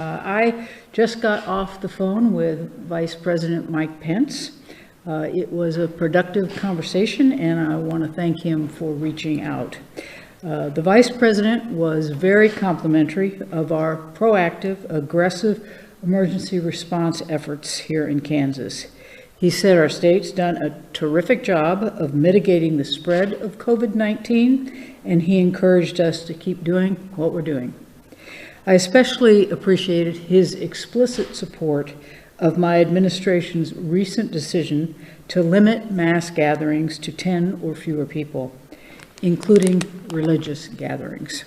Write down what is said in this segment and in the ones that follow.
I just got off the phone with Vice President Mike Pence. It was a productive conversation, and I want to thank him for reaching out. The Vice President was very complimentary of our proactive, aggressive emergency response efforts here in Kansas. He said our state's done a terrific job of mitigating the spread of COVID-19, and he encouraged us to keep doing what we're doing. I especially appreciated his explicit support of my administration's recent decision to limit mass gatherings to 10 or fewer people, including religious gatherings.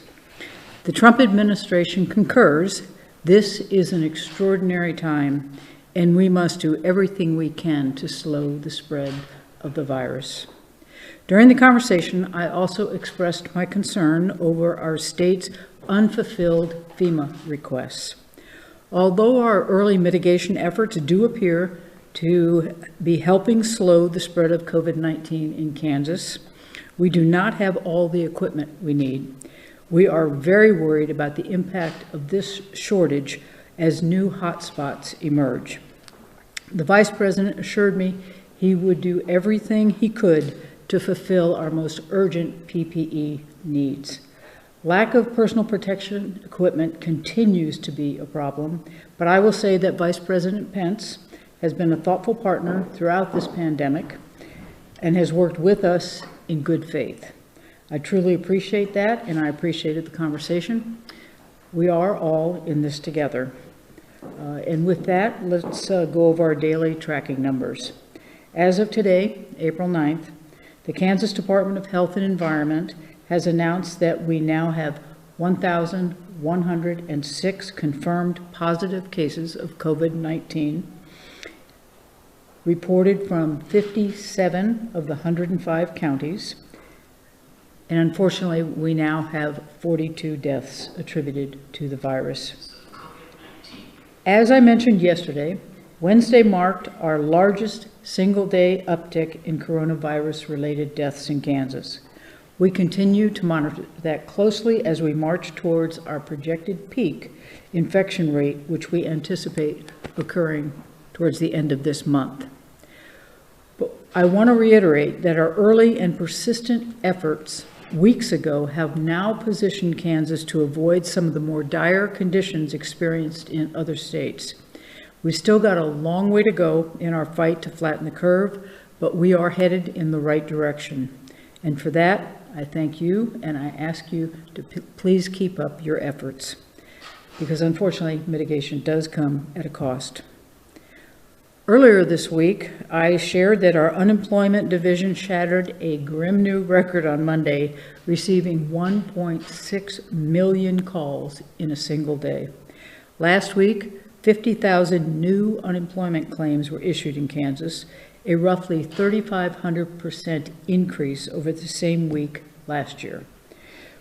The Trump administration concurs. This is an extraordinary time, and we must do everything we can to slow the spread of the virus. During the conversation, I also expressed my concern over our state's unfulfilled FEMA requests. Although our early mitigation efforts do appear to be helping slow the spread of COVID-19 in Kansas, we do not have all the equipment we need. We are very worried about the impact of this shortage as new hotspots emerge. The Vice President assured me he would do everything he could to fulfill our most urgent PPE needs. Lack of personal protection equipment continues to be a problem, but I will say that Vice President Pence has been a thoughtful partner throughout this pandemic and has worked with us in good faith. I truly appreciate that, and I appreciated the conversation. We are all in this together. And with that, let's go over our daily tracking numbers. As of today, April 9th, the Kansas Department of Health and Environment has announced that we now have 1,106 confirmed positive cases of COVID-19, reported from 57 of the 105 counties. And unfortunately, we now have 42 deaths attributed to the virus. As I mentioned yesterday, Wednesday marked our largest single-day uptick in coronavirus-related deaths in Kansas. We continue to monitor that closely as we march towards our projected peak infection rate, which we anticipate occurring towards the end of this month. But I want to reiterate that our early and persistent efforts weeks ago have now positioned Kansas to avoid some of the more dire conditions experienced in other states. We've still got a long way to go in our fight to flatten the curve, but we are headed in the right direction. And for that, I thank you, and I ask you to please keep up your efforts, because unfortunately, mitigation does come at a cost. Earlier this week, I shared that our unemployment division shattered a grim new record on Monday, receiving 1.6 million calls in a single day. Last week, 50,000 new unemployment claims were issued in Kansas, a roughly 3,500% increase over the same week last year.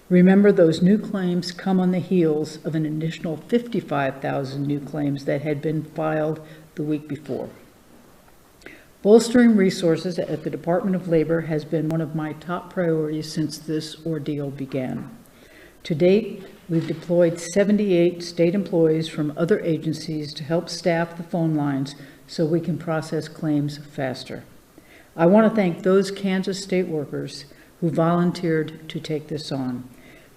Remember, those new claims come on the heels of an additional 55,000 new claims that had been filed the week before. Bolstering resources at the Department of Labor has been one of my top priorities since this ordeal began. To date, we've deployed 78 state employees from other agencies to help staff the phone lines so we can process claims faster. I want to thank those Kansas state workers who volunteered to take this on.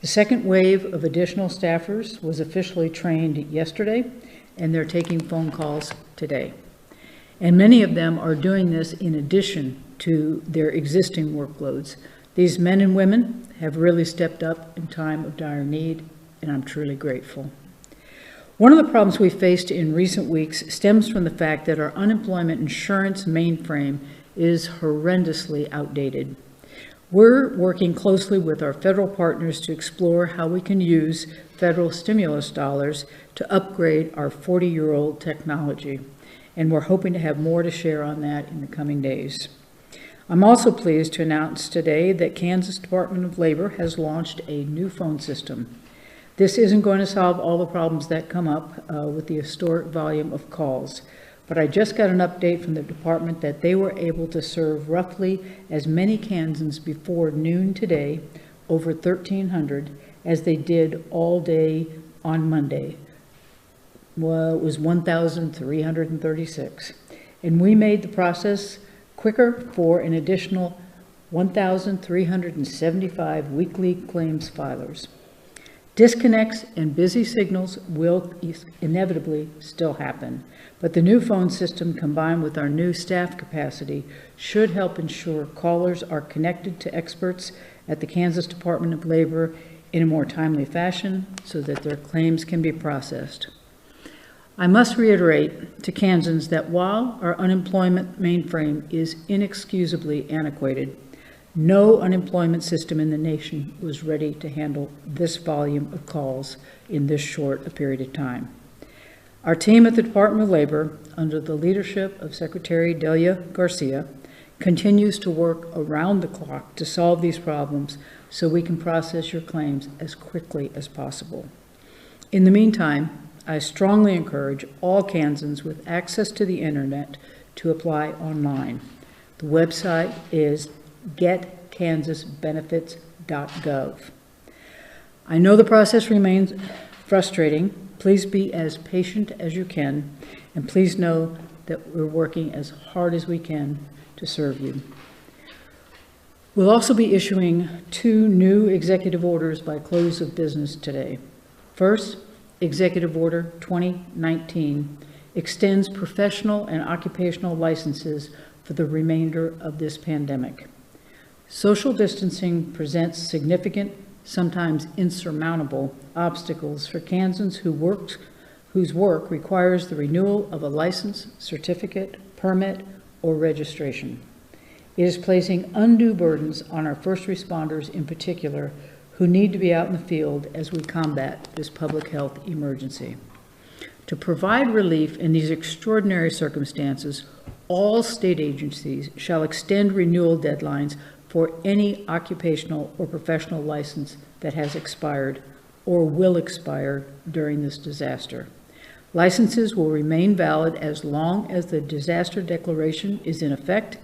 The second wave of additional staffers was officially trained yesterday, and they're taking phone calls today. And many of them are doing this in addition to their existing workloads. These men and women have really stepped up in time of dire need, and I'm truly grateful. One of the problems we faced in recent weeks stems from the fact that our unemployment insurance mainframe is horrendously outdated. We're working closely with our federal partners to explore how we can use federal stimulus dollars to upgrade our 40-year-old technology, and we're hoping to have more to share on that in the coming days. I'm also pleased to announce today that Kansas Department of Labor has launched a new phone system. This isn't going to solve all the problems that come up with the historic volume of calls, but I just got an update from the department that they were able to serve roughly as many Kansans before noon today, over 1,300, as they did all day on Monday, was 1,336. And we made the process quicker for an additional 1,375 weekly claims filers. Disconnects and busy signals will inevitably still happen, but the new phone system combined with our new staff capacity should help ensure callers are connected to experts at the Kansas Department of Labor in a more timely fashion so that their claims can be processed. I must reiterate to Kansans that while our unemployment mainframe is inexcusably antiquated, no unemployment system in the nation was ready to handle this volume of calls in this short a period of time. Our team at the Department of Labor, under the leadership of Secretary Delia Garcia, continues to work around the clock to solve these problems so we can process your claims as quickly as possible. In the meantime, I strongly encourage all Kansans with access to the internet to apply online. The website is getkansasbenefits.gov. I know the process remains frustrating. Please be as patient as you can, and please know that we're working as hard as we can to serve you. We'll also be issuing 2 new executive orders by close of business today. First, Executive Order 2019 extends professional and occupational licenses for the remainder of this pandemic. Social distancing presents significant, sometimes insurmountable, obstacles for Kansans whose work requires the renewal of a license, certificate, permit, or registration. It is placing undue burdens on our first responders in particular, who need to be out in the field as we combat this public health emergency. To provide relief in these extraordinary circumstances, all state agencies shall extend renewal deadlines for any occupational or professional license that has expired or will expire during this disaster. Licenses will remain valid as long as the disaster declaration is in effect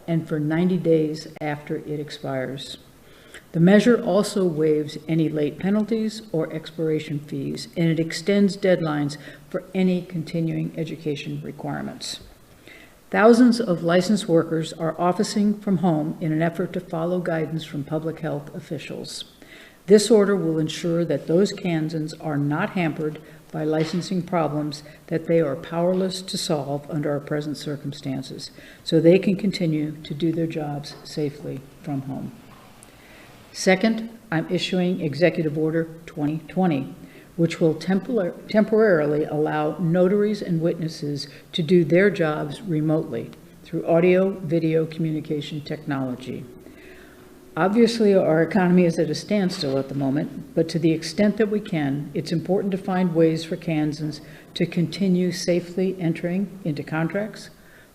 and for 90 days after it expires. The measure also waives any late penalties or expiration fees, and it extends deadlines for any continuing education requirements. Thousands of licensed workers are officing from home in an effort to follow guidance from public health officials. This order will ensure that those Kansans are not hampered by licensing problems that they are powerless to solve under our present circumstances, so they can continue to do their jobs safely from home. Second, I'm issuing Executive Order 2020, which will temporarily allow notaries and witnesses to do their jobs remotely through audio-video communication technology. Obviously, our economy is at a standstill at the moment, but to the extent that we can, it's important to find ways for Kansans to continue safely entering into contracts,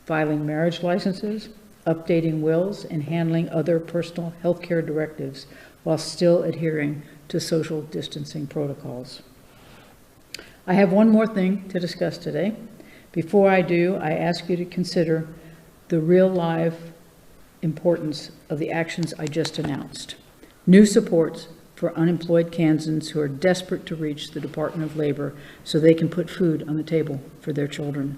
filing marriage licenses, updating wills, and handling other personal health care directives while still adhering to social distancing protocols. I have one more thing to discuss today. Before I do, I ask you to consider the real live importance of the actions I just announced. New supports for unemployed Kansans who are desperate to reach the Department of Labor so they can put food on the table for their children.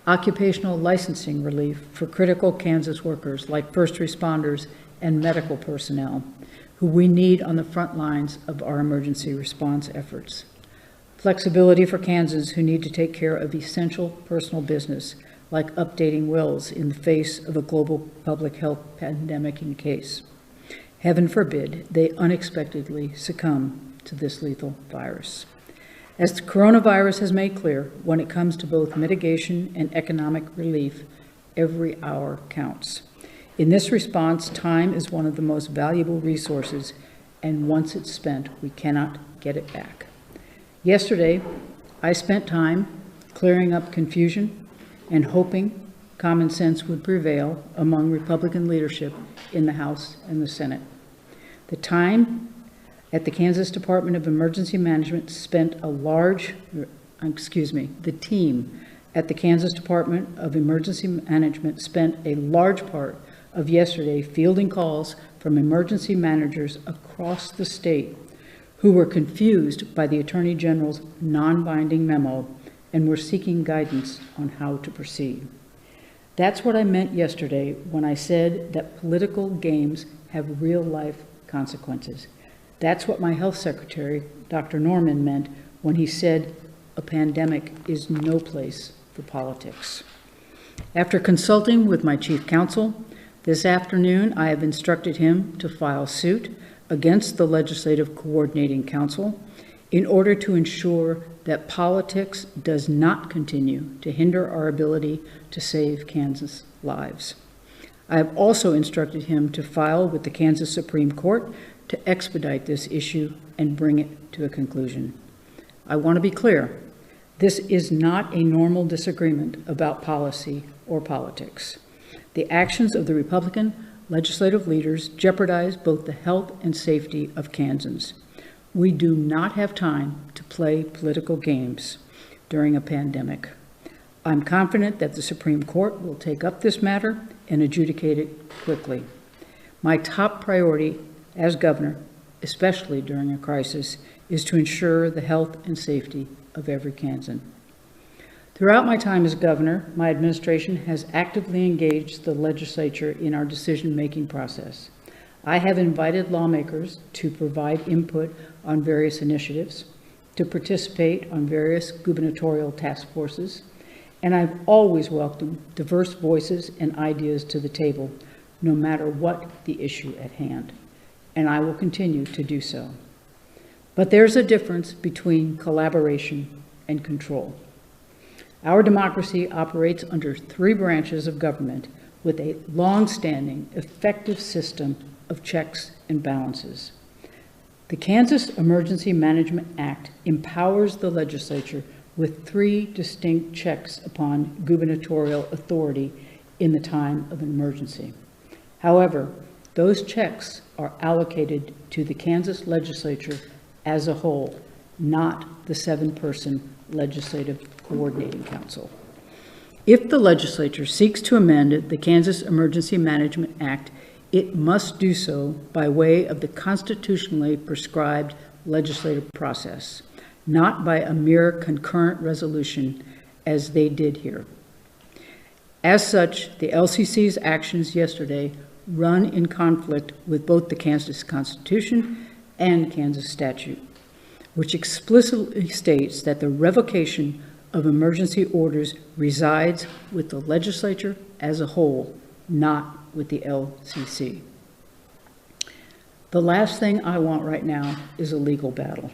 Occupational licensing relief for critical Kansas workers like first responders and medical personnel who we need on the front lines of our emergency response efforts. Flexibility for Kansans who need to take care of essential personal business like updating wills in the face of a global public health pandemic in case, heaven forbid, they unexpectedly succumb to this lethal virus. As the coronavirus has made clear, when it comes to both mitigation and economic relief, every hour counts. In this response, time is one of the most valuable resources, and once it's spent, we cannot get it back. Yesterday, I spent time clearing up confusion and hoping common sense would prevail among Republican leadership in the House and the Senate. The team at the Kansas Department of Emergency Management spent a large part of yesterday fielding calls from emergency managers across the state who were confused by the Attorney General's non-binding memo and we're seeking guidance on how to proceed. That's what I meant yesterday when I said that political games have real-life consequences. That's what my health secretary, Dr. Norman, meant when he said a pandemic is no place for politics. After consulting with my chief counsel, this afternoon I have instructed him to file suit against the Legislative Coordinating Council in order to ensure that politics does not continue to hinder our ability to save Kansas lives. I have also instructed him to file with the Kansas Supreme Court to expedite this issue and bring it to a conclusion. I want to be clear, this is not a normal disagreement about policy or politics. The actions of the Republican legislative leaders jeopardize both the health and safety of Kansans. We do not have time to play political games during a pandemic. I'm confident that the Supreme Court will take up this matter and adjudicate it quickly. My top priority as governor, especially during a crisis, is to ensure the health and safety of every Kansan. Throughout my time as governor, my administration has actively engaged the legislature in our decision-making process. I have invited lawmakers to provide input on various initiatives, to participate on various gubernatorial task forces, and I've always welcomed diverse voices and ideas to the table, no matter what the issue at hand, and I will continue to do so. But there's a difference between collaboration and control. Our democracy operates under 3 branches of government with a long-standing, effective system of checks and balances. The Kansas Emergency Management Act empowers the legislature with 3 distinct checks upon gubernatorial authority in the time of an emergency. However, those checks are allocated to the Kansas legislature as a whole, not the 7-person Legislative Coordinating Council. If the legislature seeks to amend the Kansas Emergency Management Act, it must do so by way of the constitutionally prescribed legislative process, not by a mere concurrent resolution as they did here. As such, the LCC's actions yesterday run in conflict with both the Kansas Constitution and Kansas statute, which explicitly states that the revocation of emergency orders resides with the legislature as a whole, not with the LCC. The last thing I want right now is a legal battle.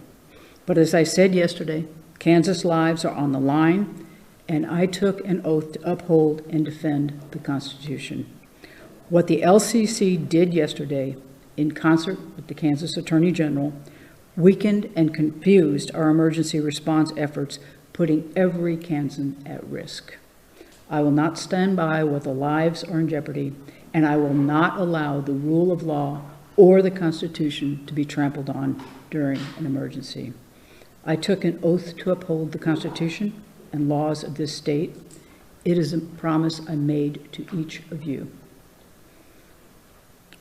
But as I said yesterday, Kansas lives are on the line, and I took an oath to uphold and defend the Constitution. What the LCC did yesterday, in concert with the Kansas Attorney General, weakened and confused our emergency response efforts, putting every Kansan at risk. I will not stand by while the lives are in jeopardy, and I will not allow the rule of law or the Constitution to be trampled on during an emergency. I took an oath to uphold the Constitution and laws of this state. It is a promise I made to each of you.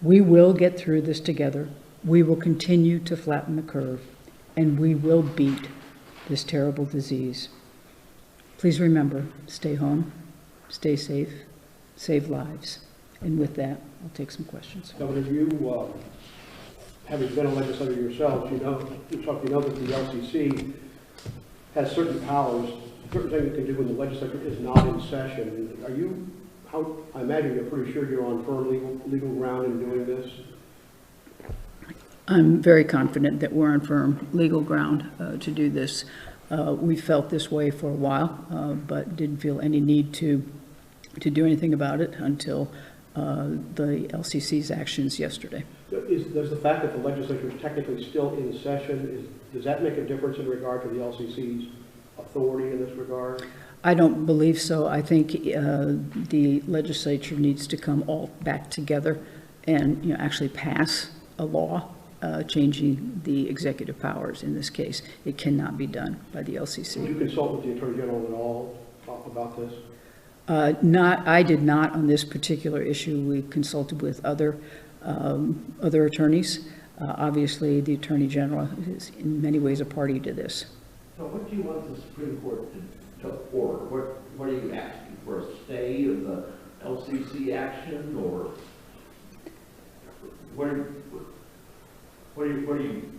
We will get through this together. We will continue to flatten the curve, and we will beat this terrible disease. Please remember, stay home, stay safe, save lives. And with that, I'll take some questions. Governor, you, having been a legislator yourself, you know that the LCC has certain powers, certain things it can do when the legislature is not in session. Are you, I imagine you're pretty sure you're on firm legal ground in doing this? I'm very confident that we're on firm legal ground to do this. We felt this way for a while, but didn't feel any need to do anything about it until the LCC's actions yesterday. Does the fact that the legislature is technically still in session, does that make a difference in regard to the LCC's authority in this regard? I don't believe so. I think the legislature needs to come all back together and actually pass a law changing the executive powers in this case. It cannot be done by the LCC. Did you consult with the Attorney General at all about this? I did not on this particular issue. We consulted with other attorneys. Obviously, the Attorney General is in many ways a party to this. So what do you want the Supreme Court to action, or what are you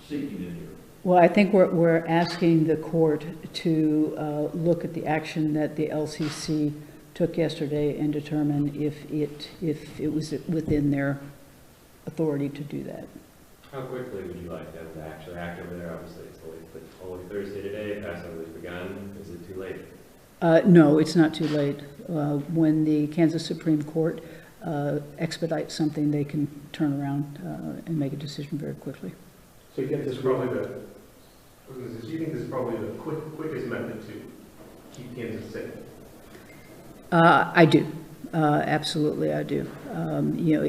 seeking in here? Well, I think we're asking the court to look at the action that the LCC took yesterday and determine if it was within their authority to do that. How quickly would you like them to actually act over there? Obviously, it's only Thursday today, Passover's begun. Is it too late? No, it's not too late. When the Kansas Supreme Court expedites something, they can turn around and make a decision very quickly. So you get this probably do you think this is probably the quickest method to keep Kansas safe? I do. Absolutely, I do.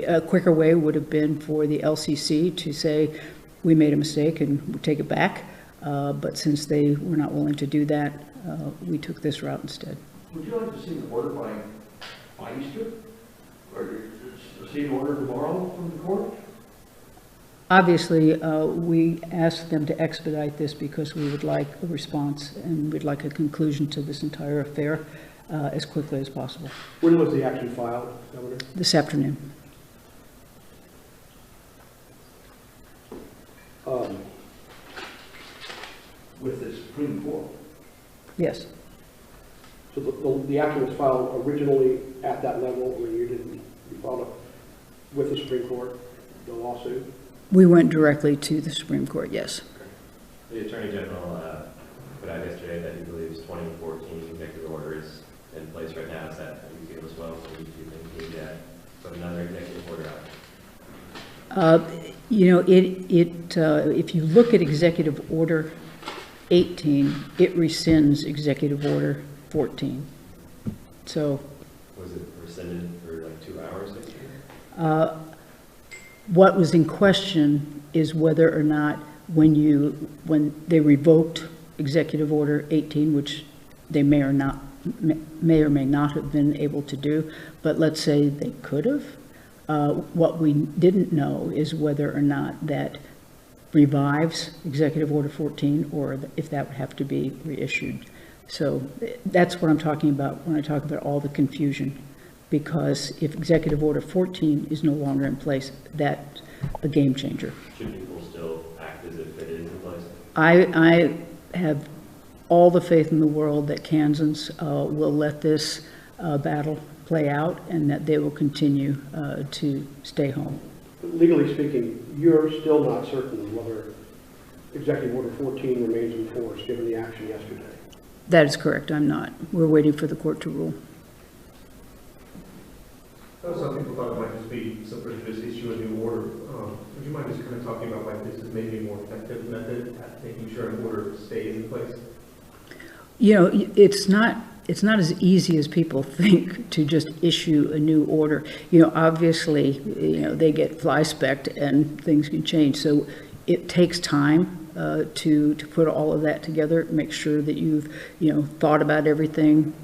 A quicker way would have been for the LCC to say, we made a mistake and we take it back. But since they were not willing to do that, we took this route instead. Would you like to see the order by Easter? Or see an order tomorrow from the court? Obviously, we asked them to expedite this because we would like a response and we'd like a conclusion to this entire affair as quickly as possible. When was the action filed, Governor? This afternoon. With the Supreme Court? Yes. So the action was filed originally at that level, or you filed it with the Supreme Court, the lawsuit? We went directly to the Supreme Court, yes. The Attorney General put out yesterday that he believes 2014 executive orders in place right now. Is that how you feel as well? Or do you think he put another executive order out? If you look at Executive Order 18, it rescinds Executive Order 14. So, was it rescinded for like 2 hours? what was in question is whether or not when they revoked Executive Order 18, which they may or may not have been able to do, but let's say they could have. What we didn't know is whether or not that revives Executive Order 14 or if that would have to be reissued. So that's what I'm talking about when I talk about all the confusion, because if Executive Order 14 is no longer in place, that's a game changer. Should people still act as if it is in place? I have all the faith in the world that Kansans will let this battle play out and that they will continue to stay home. Legally speaking, you're still not certain whether Executive Order 14 remains in force given the action yesterday. That is correct. I'm not. We're waiting for the court to rule. Some people thought it might just be simply to just issue a new order. Would you mind just kind of talking about why this is maybe a more effective method at making sure an order stays in place? It's not as easy as people think to just issue a new order. Obviously, they get fly-specked and things can change. So it takes time to put all of that together, make sure that you've, thought about everything,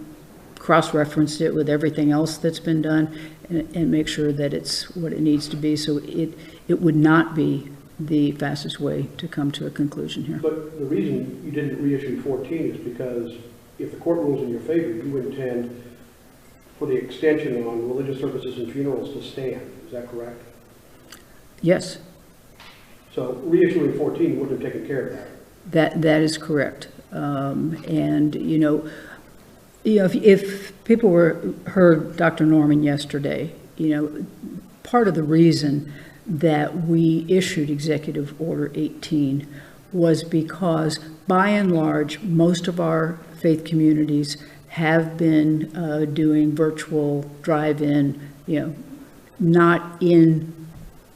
cross-referenced it with everything else that's been done, and make sure that it's what it needs to be. So it would not be the fastest way to come to a conclusion here. But the reason you didn't reissue 14 is because if the court rules in your favor, you intend for the extension on religious services and funerals to stand. Is that correct? Yes. So reissuing 14 wouldn't have taken care of that. That is correct. If people heard Dr. Norman yesterday, part of the reason that we issued Executive Order 18 was because, by and large, most of our faith communities have been doing virtual drive-in, not in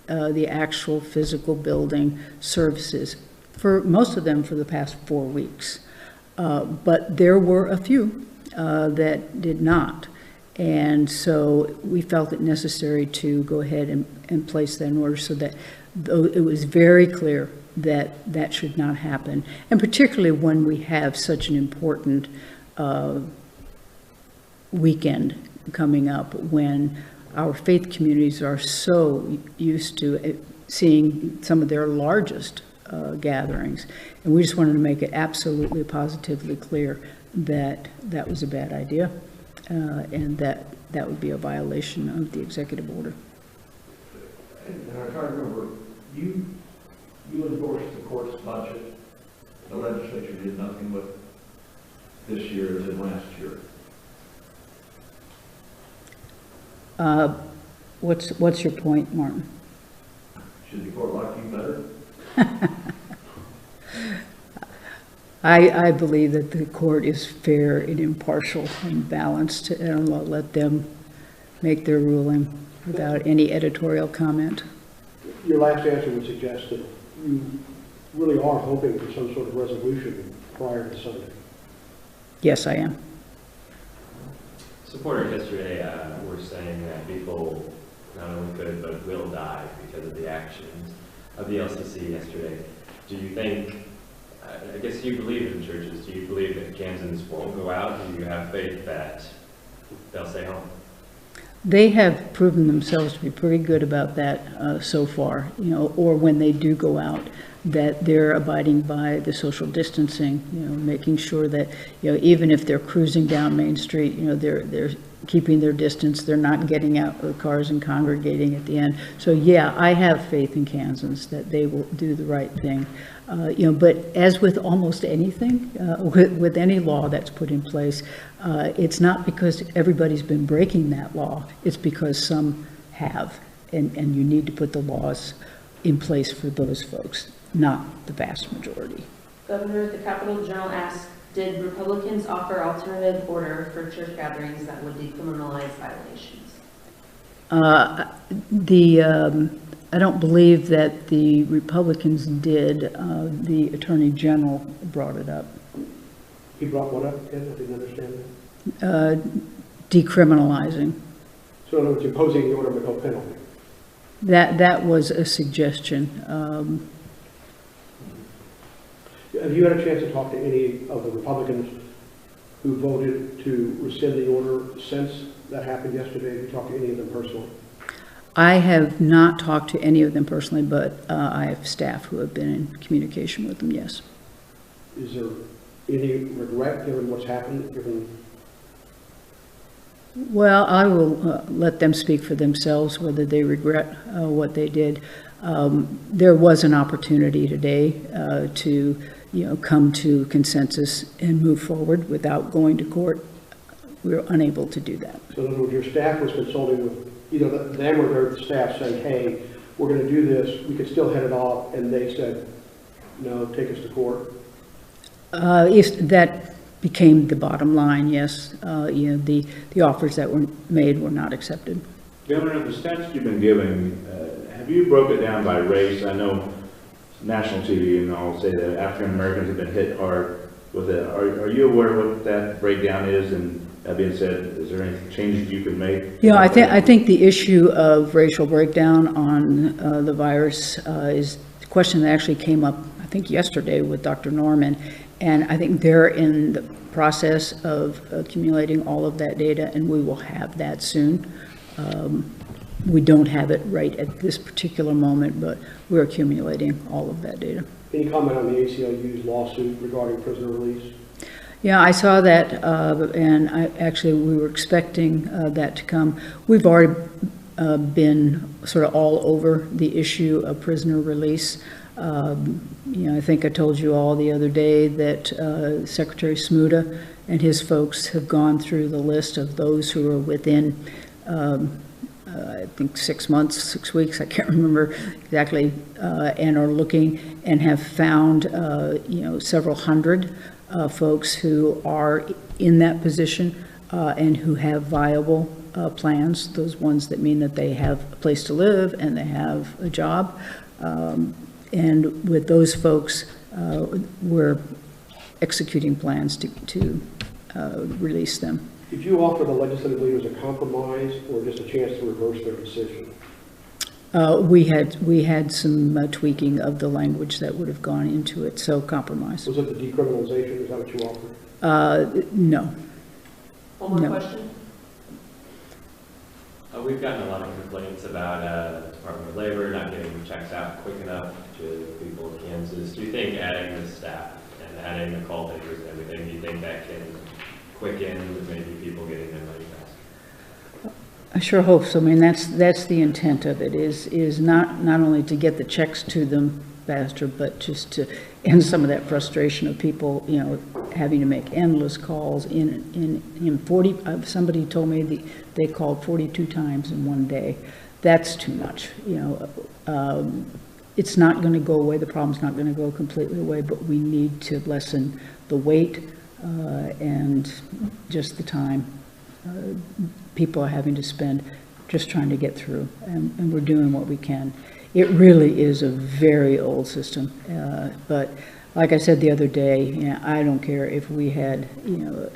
the actual physical building services, for most of them for the past 4 weeks. But there were a few that did not. And so we felt it necessary to go ahead and place that in order so that it was very clear that that should not happen. And particularly when we have such an important weekend coming up, when our faith communities are so used to seeing some of their largest gatherings. And we just wanted to make it absolutely positively clear that that was a bad idea. and that would be a violation of the executive order. And I'm trying to remember, you endorsed the court's budget. The legislature did nothing but this year as in last year. What's your point, Martin? Should the court like you better? I believe that the court is fair and impartial and balanced, and I'll let them make their ruling without any editorial comment. Your last answer would suggest that you really are hoping for some sort of resolution prior to Sunday. Yes, I am. Supporters yesterday were saying that people not only could but will die because of the actions of the LCC yesterday. Do you think, I guess you believe in churches, do you believe that Kansans won't go out? Do you have faith that they'll stay home? They have proven themselves to be pretty good about that so far, or when they do go out, that they're abiding by the social distancing, making sure that, even if they're cruising down Main Street, they're keeping their distance, they're not getting out of the cars and congregating at the end. So yeah, I have faith in Kansans that they will do the right thing. But as with almost anything, with any law that's put in place, it's not because everybody's been breaking that law, it's because some have, and you need to put the laws in place for those folks, not the vast majority. Governor, the Capitol Journal asked, did Republicans offer alternative order for church gatherings that would decriminalize violations? I don't believe that the Republicans did. The Attorney General brought it up. He brought what up again? I didn't understand that. Decriminalizing. So in other words, imposing the order with no penalty. That was a suggestion. Have you had a chance to talk to any of the Republicans who voted to rescind the order since that happened yesterday? Have you talked to any of them personally? I have not talked to any of them personally, but I have staff who have been in communication with them, yes. Is there any regret given what's happened? Well, I will let them speak for themselves whether they regret what they did. There was an opportunity today to come to consensus and move forward without going to court. We were unable to do that. So in other words, your staff was consulting with either them or their staff saying, hey, we're going to do this, we could still head it off, and they said, no, take us to court? If that became the bottom line, yes. The offers that were made were not accepted. Governor, the stats you've been giving, have you broke it down by race? I know national TV and all say that African Americans have been hit hard with it. Are you aware of what that breakdown is? And that being said, is there any changes you can make? I think the issue of racial breakdown on the virus is a question that actually came up, I think, yesterday with Dr. Norman. And I think they're in the process of accumulating all of that data, and we will have that soon. We don't have it right at this particular moment, but we're accumulating all of that data. Any comment on the ACLU's lawsuit regarding prisoner release? Yeah, I saw that, and we were expecting that to come. We've already been sort of all over the issue of prisoner release. I think I told you all the other day that Secretary Smuda and his folks have gone through the list of those who are within, I think 6 months, 6 weeks, I can't remember exactly, and are looking and have found, several hundred folks who are in that position and who have viable plans, those ones that mean that they have a place to live and they have a job. And with those folks, we're executing plans to release them. Did you offer the legislative leaders a compromise or just a chance to reverse their decision? We had some tweaking of the language that would have gone into it, so compromise. Was it the decriminalization? Is that what you offered? No. One more No. question. We've gotten a lot of complaints about the Department of Labor not getting checks out quick enough to people in Kansas. Do you think adding the staff and adding the call takers and everything, do you think that can quick end with maybe people getting their money faster. I sure hope so. I mean, that's the intent of it, is not only to get the checks to them faster, but just to end some of that frustration of people, you know, having to make endless calls in 40, somebody told me they called 42 times in one day. That's too much, you know. It's not going to go away. The problem's not going to go completely away, but we need to lessen the wait and just the time people are having to spend just trying to get through, and we're doing what we can. It really is a very old system, but like I said the other day, you know, I don't care if we had, you know,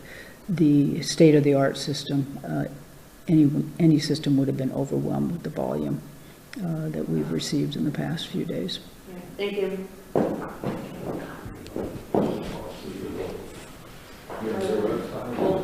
the state-of-the-art system. Any system would have been overwhelmed with the volume that we've received in the past few days. Thank you.